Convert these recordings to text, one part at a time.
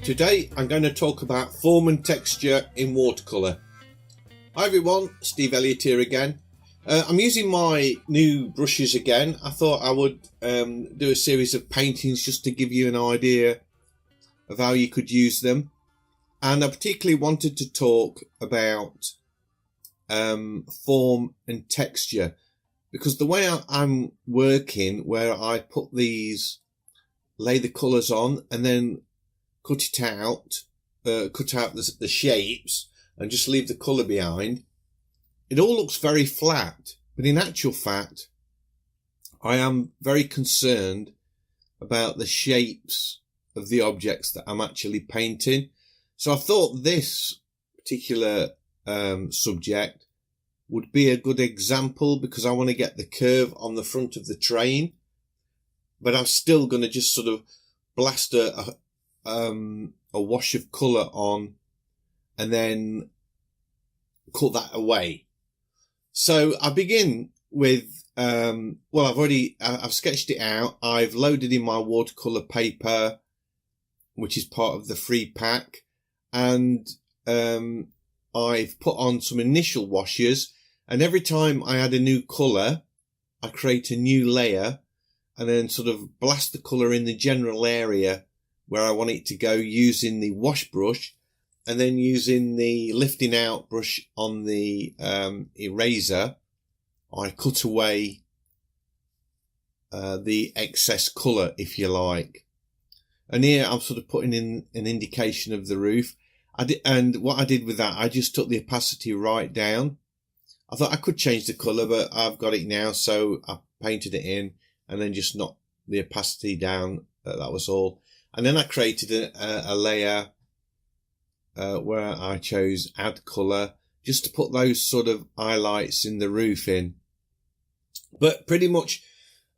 Today I'm going to talk about form and texture in watercolour. Hi everyone, Steve Elliott here again. I'm using my new brushes again. I thought I would do a series of paintings just to give you an idea of how you could use them. And I particularly wanted to talk about form and texture, because the way I'm working, where I put these, lay the colours on and then cut out the shapes and just leave the colour behind, it all looks very flat. But in actual fact, I am very concerned about the shapes of the objects that I'm actually painting. So I thought this particular subject would be a good example, because I want to get the curve on the front of the train, but I'm still going to just sort of blast a wash of colour on and then cut that away. So I begin with, I've sketched it out. I've loaded in my watercolour paper, which is part of the free pack. And I've put on some initial washes. And every time I add a new colour, I create a new layer and then sort of blast the colour in the general area where I want it to go, using the wash brush, and then using the lifting out brush on the eraser, I cut away the excess colour, if you like. And here I'm sort of putting in an indication of the roof. And what I did with that, I just took the opacity right down. I thought I could change the colour, but I've got it now, so I painted it in and then just knocked the opacity down. That was all. And then I created a layer where I chose add colour, just to put those sort of highlights in the roof in. But pretty much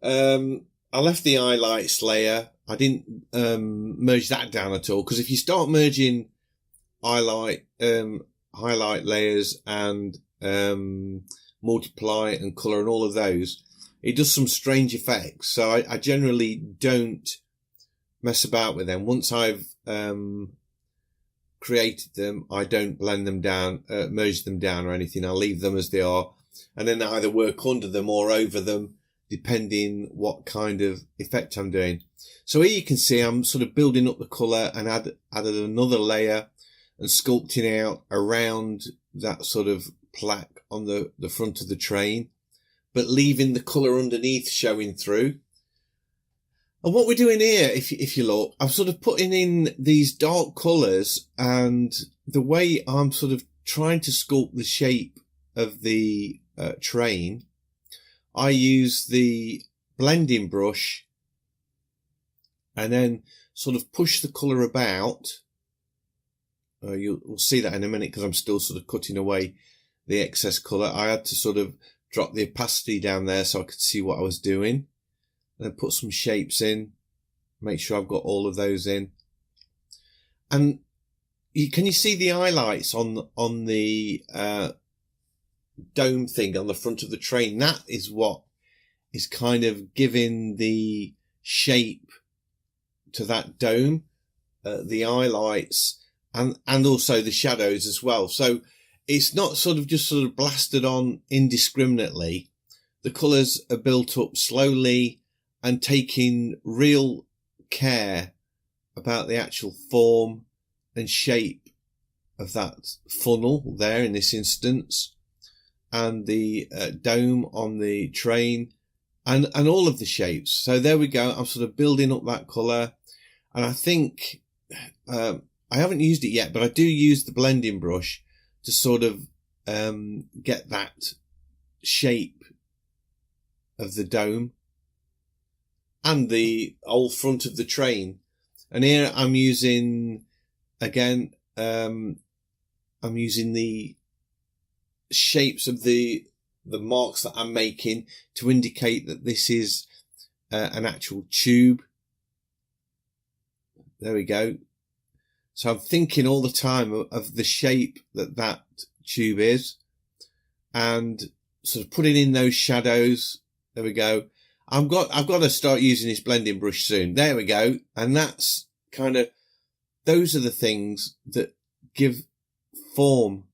I left the highlights layer. I didn't merge that down at all, because if you start merging highlight layers and multiply and colour and all of those, it does some strange effects. So I generally don't mess about with them. Once I've created them, I don't blend them down, merge them down or anything. I'll leave them as they are, and then I either work under them or over them, depending what kind of effect I'm doing. So here you can see I'm sort of building up the colour and added another layer and sculpting out around that sort of plaque on the front of the train, but leaving the colour underneath showing through. And what we're doing here, if you look, I'm sort of putting in these dark colours, and the way I'm sort of trying to sculpt the shape of the train, I use the blending brush and then sort of push the colour about. We'll see that in a minute, because I'm still sort of cutting away the excess colour. I had to sort of drop the opacity down there so I could see what I was doing. And then put some shapes in, make sure I've got all of those in. And can you see the highlights on the dome thing on the front of the train? That is what is kind of giving the shape to that dome, the highlights and also the shadows as well. So it's not sort of blasted on indiscriminately. The colours are built up slowly and taking real care about the actual form and shape of that funnel there in this instance, and the dome on the train, and all of the shapes. So there we go. I'm sort of building up that colour, and I think I haven't used it yet, but I do use the blending brush to sort of get that shape of the dome and the whole front of the train. And here I'm using, again, I'm using the shapes of the marks that I'm making to indicate that this is an actual tube. There we go. So I'm thinking all the time of the shape that tube is, and sort of putting in those shadows. There we go. I've got to start using this blending brush soon. There we go. And that's kind of those are the things that give form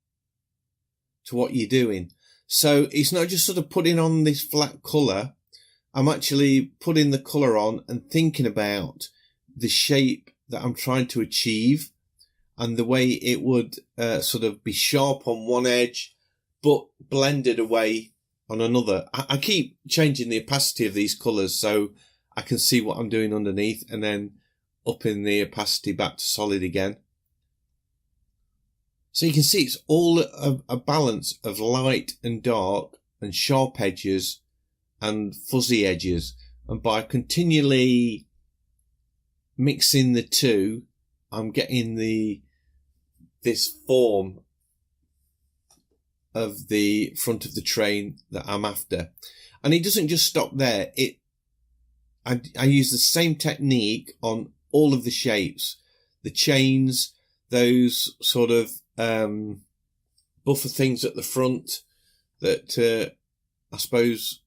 to what you're doing. So it's not just sort of putting on this flat colour. I'm actually putting the colour on and thinking about the shape that I'm trying to achieve and the way it would sort of be sharp on one edge, but blended away on another. I keep changing the opacity of these colours so I can see what I'm doing underneath, and then upping the opacity back to solid again. So you can see it's all a balance of light and dark and sharp edges and fuzzy edges. And by continually mixing the two, I'm getting this form of the front of the train that I'm after. And it doesn't just stop there. I use the same technique on all of the shapes, the chains, those sort of buffer things at the front that I suppose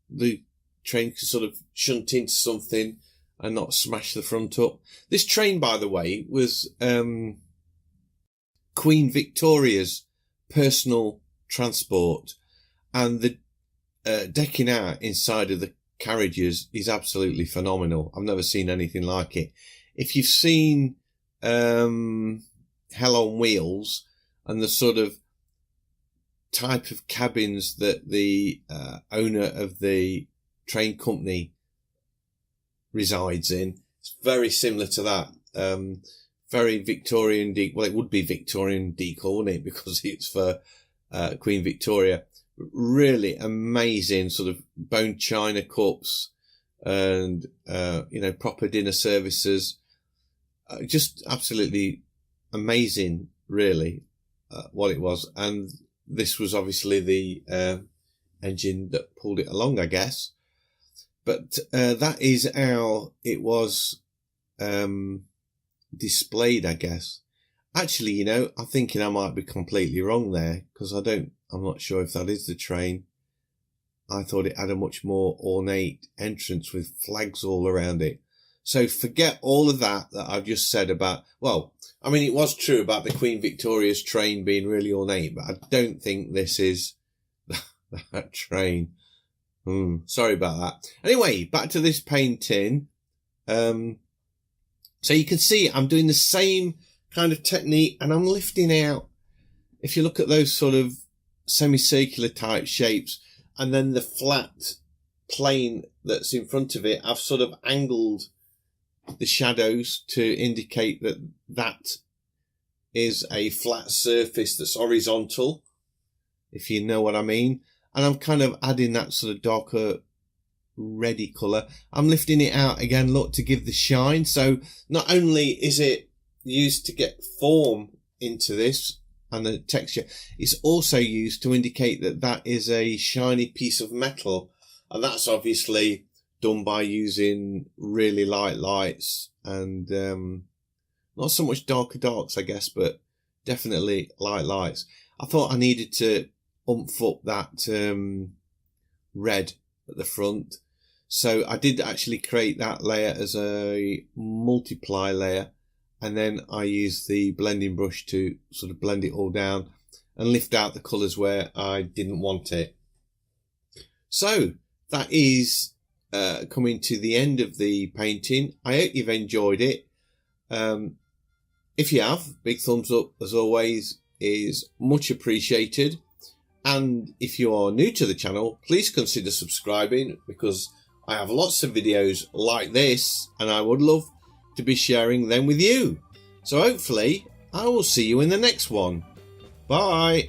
the train can sort of shunt into something and not smash the front up. This train, by the way, was Queen Victoria's personal transport, and the decking out inside of the carriages is absolutely phenomenal. I've never seen anything like it. If you've seen Hell on Wheels and the sort of type of cabins that the owner of the train company resides in, it's very similar to that. Very Victorian well, it would be Victorian decor, wouldn't it, because it's for Queen Victoria. Really amazing sort of bone china cups and proper dinner services. Just absolutely amazing, really, what it was. And this was obviously the engine that pulled it along, I guess. But that is how it was displayed, I guess. Actually, I'm thinking I might be completely wrong there, because I'm not sure if that is the train. I thought it had a much more ornate entrance with flags all around it. So forget all of that I've just said about, well, I mean, it was true about the Queen Victoria's train being really ornate, but I don't think this is that train. Sorry about that. Anyway, back to this painting. So you can see I'm doing the same kind of technique, and I'm lifting out. If you look at those sort of semicircular type shapes, and then the flat plane that's in front of it, I've sort of angled the shadows to indicate that is a flat surface that's horizontal, if you know what I mean. And I'm kind of adding that sort of darker reddy colour. I'm lifting it out again, look, to give the shine. So not only is it used to get form into this and the texture, it's also used to indicate that is a shiny piece of metal. And that's obviously done by using really light lights and not so much darker darks, I guess, but definitely light lights. I thought I needed to oomph up that red at the front. So I did actually create that layer as a multiply layer, and then I used the blending brush to sort of blend it all down and lift out the colours where I didn't want it. So that is coming to the end of the painting. I hope you've enjoyed it. If you have, big thumbs up as always is much appreciated. And if you are new to the channel, please consider subscribing, because I have lots of videos like this and I would love to be sharing them with you. So hopefully I will see you in the next one. Bye.